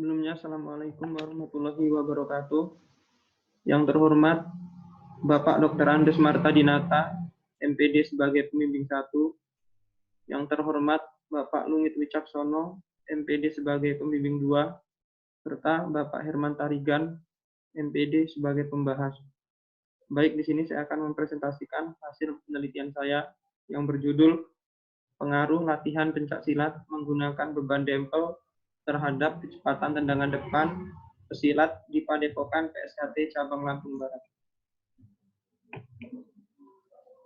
Sebelumnya, Assalamualaikum warahmatullahi wabarakatuh. Yang terhormat Bapak Dr. Andes Marta Dinata, MPD sebagai pembimbing 1. Yang terhormat Bapak Lungit Wicaksono, MPD sebagai pembimbing 2. Serta Bapak Herman Tarigan, MPD sebagai pembahas. Baik, di sini saya akan mempresentasikan hasil penelitian saya yang berjudul Pengaruh Latihan Pencaksilat Menggunakan Beban Dempel terhadap kecepatan tendangan depan pesilat di Padepokan PSHT Cabang Lampung Barat.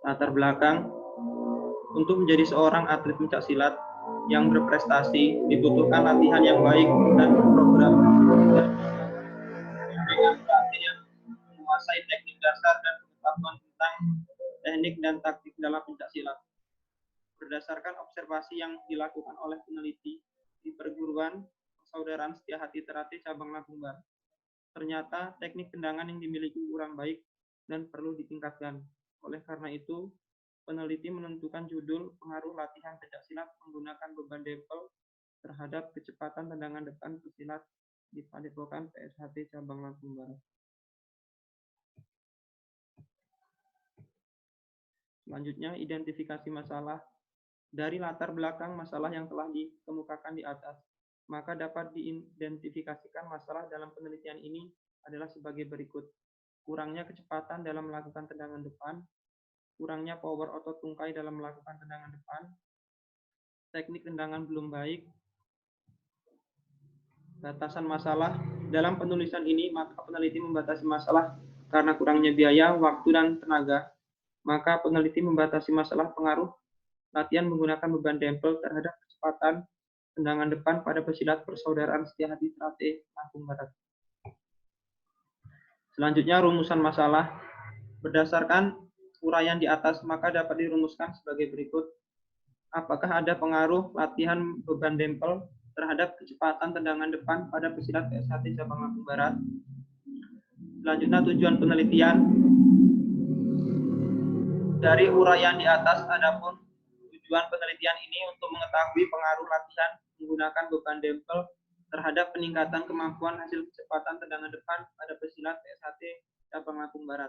Latar belakang: untuk menjadi seorang atlet pencaksilat yang berprestasi dibutuhkan latihan yang baik dan berprogram dengan pelatih yang menguasai teknik dasar dan pengetahuan tentang teknik dan taktik dalam pencaksilat. Berdasarkan observasi yang dilakukan oleh peneliti di perguruan Persaudaraan Setiahati Ternate Cabang Lampung Barat, ternyata teknik tendangan yang dimiliki kurang baik dan perlu ditingkatkan. Oleh karena itu, peneliti menentukan judul Pengaruh Latihan Pencaksilat Menggunakan Beban Dempel terhadap Kecepatan Tendangan Depan Pesilat di Padepokan PSHT Cabang Lampung Barat. Selanjutnya, identifikasi masalah. Dari latar belakang masalah yang telah dikemukakan di atas, maka dapat diidentifikasikan masalah dalam penelitian ini adalah sebagai berikut. Kurangnya kecepatan dalam melakukan tendangan depan, kurangnya power otot tungkai dalam melakukan tendangan depan, teknik tendangan belum baik. Batasan masalah. Dalam penulisan ini, maka peneliti membatasi masalah karena kurangnya biaya, waktu, dan tenaga. Maka peneliti membatasi masalah pengaruh latihan menggunakan beban dempel terhadap kecepatan tendangan depan pada pesilat Persaudaraan Setiahati Ternate Lampung Barat. Selanjutnya, rumusan masalah. Berdasarkan uraian di atas, maka dapat dirumuskan sebagai berikut. Apakah ada pengaruh latihan beban dempel terhadap kecepatan tendangan depan pada pesilat PSHT Cabang Lampung Barat? Selanjutnya, tujuan penelitian. Dari uraian di atas, adapun tujuan penelitian ini untuk mengetahui pengaruh latihan menggunakan beban dempel terhadap peningkatan kemampuan hasil kecepatan tendangan depan pada pesilat PSHT Cabang Lampung Barat.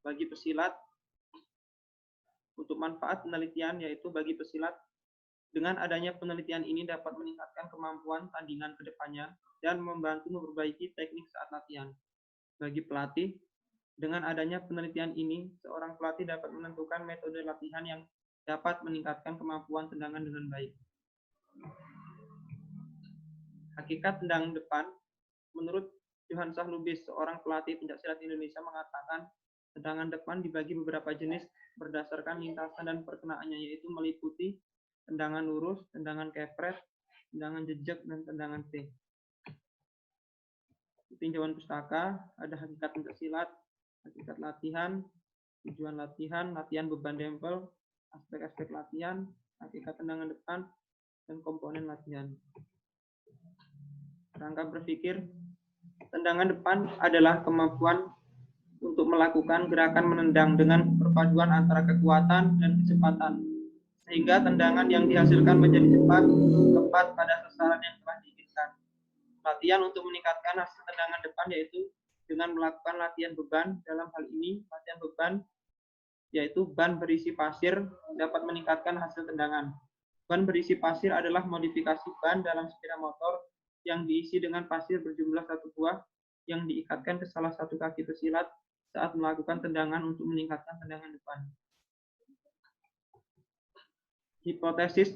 Bagi pesilat, untuk manfaat penelitian yaitu bagi pesilat, dengan adanya penelitian ini dapat meningkatkan kemampuan tandingan ke depannya dan membantu memperbaiki teknik saat latihan. Bagi pelatih, dengan adanya penelitian ini, seorang pelatih dapat menentukan metode latihan yang dapat meningkatkan kemampuan tendangan dengan baik. Hakikat tendangan depan. Menurut Johan Sahlubis, seorang pelatih pencaksilat Indonesia, mengatakan tendangan depan dibagi beberapa jenis berdasarkan lintasan dan perkenaannya, yaitu meliputi tendangan lurus, tendangan kepret, tendangan jejak, dan tendangan T. Tinjauan pustaka, ada hakikat pencaksilat, hakikat latihan, tujuan latihan, latihan beban dempel, aspek-aspek latihan, hakikat tendangan depan, dan komponen latihan. Rangka berpikir, tendangan depan adalah kemampuan untuk melakukan gerakan menendang dengan perpaduan antara kekuatan dan kecepatan, sehingga tendangan yang dihasilkan menjadi cepat, tepat pada sasaran yang telah diinginkan. Latihan untuk meningkatkan hasil tendangan depan yaitu dengan melakukan latihan beban. Dalam hal ini, latihan beban yaitu ban berisi pasir dapat meningkatkan hasil tendangan. Ban berisi pasir adalah modifikasi ban dalam sepeda motor yang diisi dengan pasir berjumlah 1 buah yang diikatkan ke salah satu kaki pesilat saat melakukan tendangan untuk meningkatkan tendangan depan. Hipotesis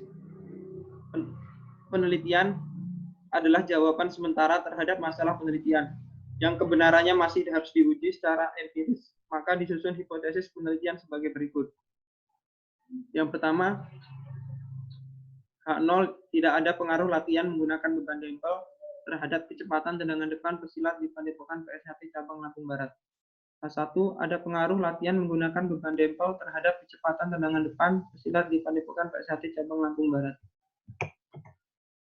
penelitian adalah jawaban sementara terhadap masalah penelitian yang kebenarannya masih harus diuji secara empiris. Maka disusun hipotesis penelitian sebagai berikut. Yang pertama, H0 tidak ada pengaruh latihan menggunakan beban dempel terhadap kecepatan tendangan depan pesilat di Padepokan PSHT Cabang Lampung Barat. H1 ada pengaruh latihan menggunakan beban dempel terhadap kecepatan tendangan depan pesilat di Padepokan PSHT Cabang Lampung Barat.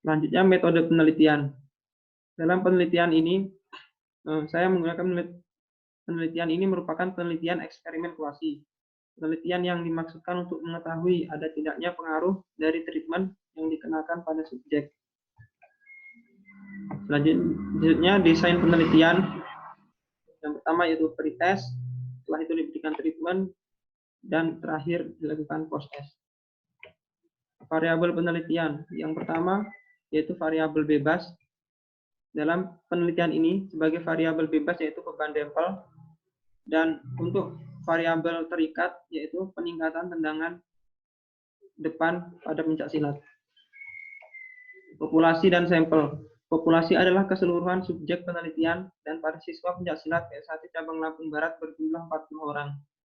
Selanjutnya, metode penelitian. Dalam penelitian ini, saya menggunakan penelitian ini merupakan penelitian eksperimen kuasi. Penelitian yang dimaksudkan untuk mengetahui ada tidaknya pengaruh dari treatment yang dikenakan pada subjek. Selanjutnya desain penelitian. Yang pertama yaitu pretest, setelah itu diberikan treatment, dan terakhir dilakukan post-test. Variabel penelitian. Yang pertama yaitu variabel bebas. Dalam penelitian ini sebagai variabel bebas yaitu beban dempel, dan untuk variabel terikat yaitu peningkatan tendangan depan pada pencak silat. Populasi dan sampel. Populasi adalah keseluruhan subjek penelitian dan pada siswa pencak silat PS1 cabang Lampung Barat berjumlah 40 orang.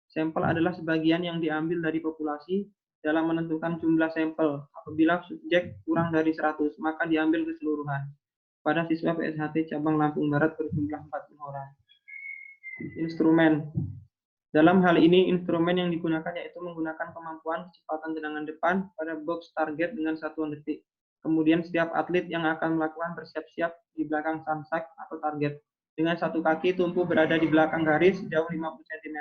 Sampel adalah sebagian yang diambil dari populasi dalam menentukan jumlah sampel. Apabila subjek kurang dari 100, maka diambil keseluruhan. Pada siswa PSHT cabang Lampung Barat berjumlah 40 orang. Instrumen. Dalam hal ini, instrumen yang digunakan yaitu menggunakan kemampuan kecepatan tendangan depan pada box target dengan satuan detik. Kemudian setiap atlet yang akan melakukan bersiap-siap di belakang samsak atau target. Dengan satu kaki tumpu berada di belakang garis sejauh 50 cm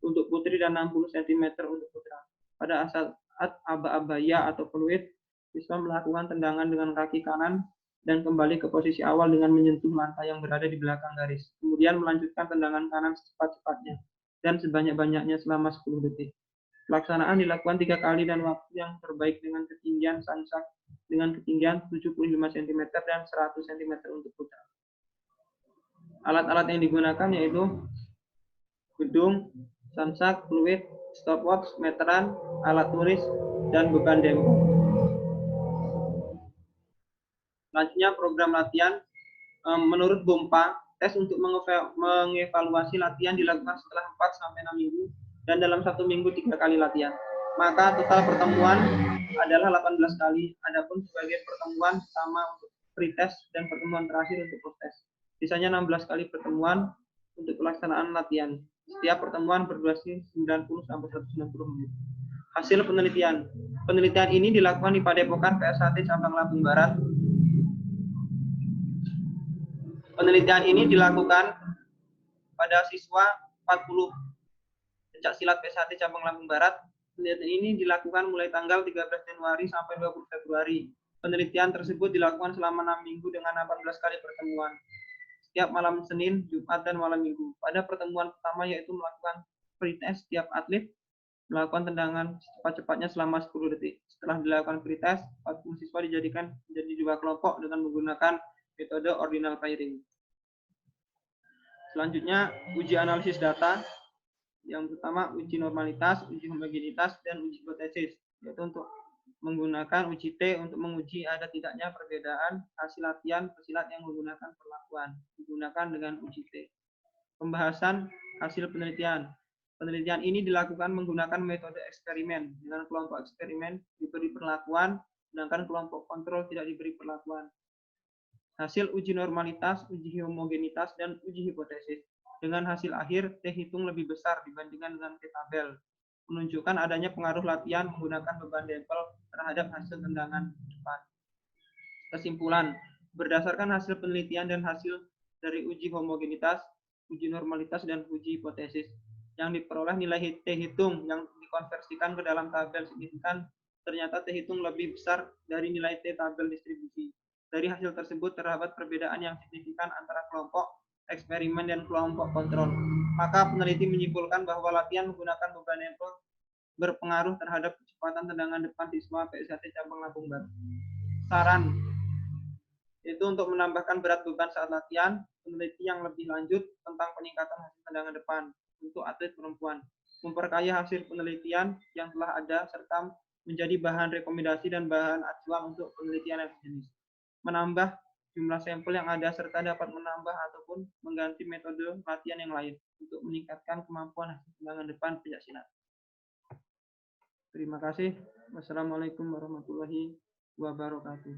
untuk putri dan 60 cm untuk putra. Pada saat aba-abaya atau fluid, siswa melakukan tendangan dengan kaki kanan dan kembali ke posisi awal dengan menyentuh lantai yang berada di belakang garis. Kemudian melanjutkan tendangan kanan secepat-cepatnya dan sebanyak-banyaknya selama 10 detik. Pelaksanaan dilakukan 3 kali dan waktu yang terbaik dengan ketinggian samsak dengan ketinggian 75 cm dan 100 cm untuk putra. Alat-alat yang digunakan yaitu gedung, samsak, fluid, stopwatch, meteran, alat tulis, dan beban dempel. Selanjutnya program latihan. Menurut BOMPA, tes untuk mengevaluasi latihan dilakukan setelah 4-6 minggu dan dalam 1 minggu 3 kali latihan. Maka total pertemuan adalah 18 kali. Adapun sebagian pertemuan sama untuk pretest dan pertemuan terakhir untuk post-test. Sisanya 16 kali pertemuan untuk pelaksanaan latihan. Setiap pertemuan berdurasi 90-190 menit. Hasil penelitian. Penelitian ini dilakukan di Padepokan PSHT cabang Lampung Barat. Penelitian ini dilakukan pada siswa 40 pencak silat PSHT cabang Lampung Barat. Penelitian ini dilakukan mulai tanggal 13 Januari sampai 20 Februari. Penelitian tersebut dilakukan selama 6 minggu dengan 18 kali pertemuan. Setiap malam Senin, Jumat, dan malam Minggu. Pada pertemuan pertama yaitu melakukan pretest, setiap atlet melakukan tendangan secepat-cepatnya selama 10 detik. Setelah dilakukan pretest, 40 siswa dijadikan menjadi 2 kelompok dengan menggunakan metode ordinal pairing. Selanjutnya, uji analisis data. Yang pertama, uji normalitas, uji homogenitas, dan uji hipotesis. Yaitu untuk menggunakan uji T untuk menguji ada tidaknya perbedaan hasil latihan pesilat yang menggunakan perlakuan. Digunakan dengan uji T. Pembahasan hasil penelitian. Penelitian ini dilakukan menggunakan metode eksperimen. Dengan kelompok eksperimen diberi perlakuan, sedangkan kelompok kontrol tidak diberi perlakuan. Hasil uji normalitas, uji homogenitas, dan uji hipotesis. Dengan hasil akhir, T hitung lebih besar dibandingkan dengan T tabel. Menunjukkan adanya pengaruh latihan menggunakan beban dempel terhadap hasil tendangan depan. Kesimpulan, berdasarkan hasil penelitian dan hasil dari uji homogenitas, uji normalitas, dan uji hipotesis, yang diperoleh nilai T hitung yang dikonversikan ke dalam tabel signifikan, ternyata T hitung lebih besar dari nilai T tabel distribusi. Dari hasil tersebut terdapat perbedaan yang signifikan antara kelompok eksperimen dan kelompok kontrol. Maka peneliti menyimpulkan bahwa latihan menggunakan beban dempel berpengaruh terhadap kecepatan tendangan depan siswa PSHT cabang Lampung Barat. Saran itu untuk menambahkan berat beban saat latihan, peneliti yang lebih lanjut tentang peningkatan hasil tendangan depan untuk atlet perempuan, memperkaya hasil penelitian yang telah ada serta menjadi bahan rekomendasi dan bahan acuan untuk penelitian yang sejenis. Menambah jumlah sampel yang ada serta dapat menambah ataupun mengganti metode latihan yang lain untuk meningkatkan kemampuan hasil tendangan depan pencak silat. Terima kasih. Wassalamualaikum warahmatullahi wabarakatuh.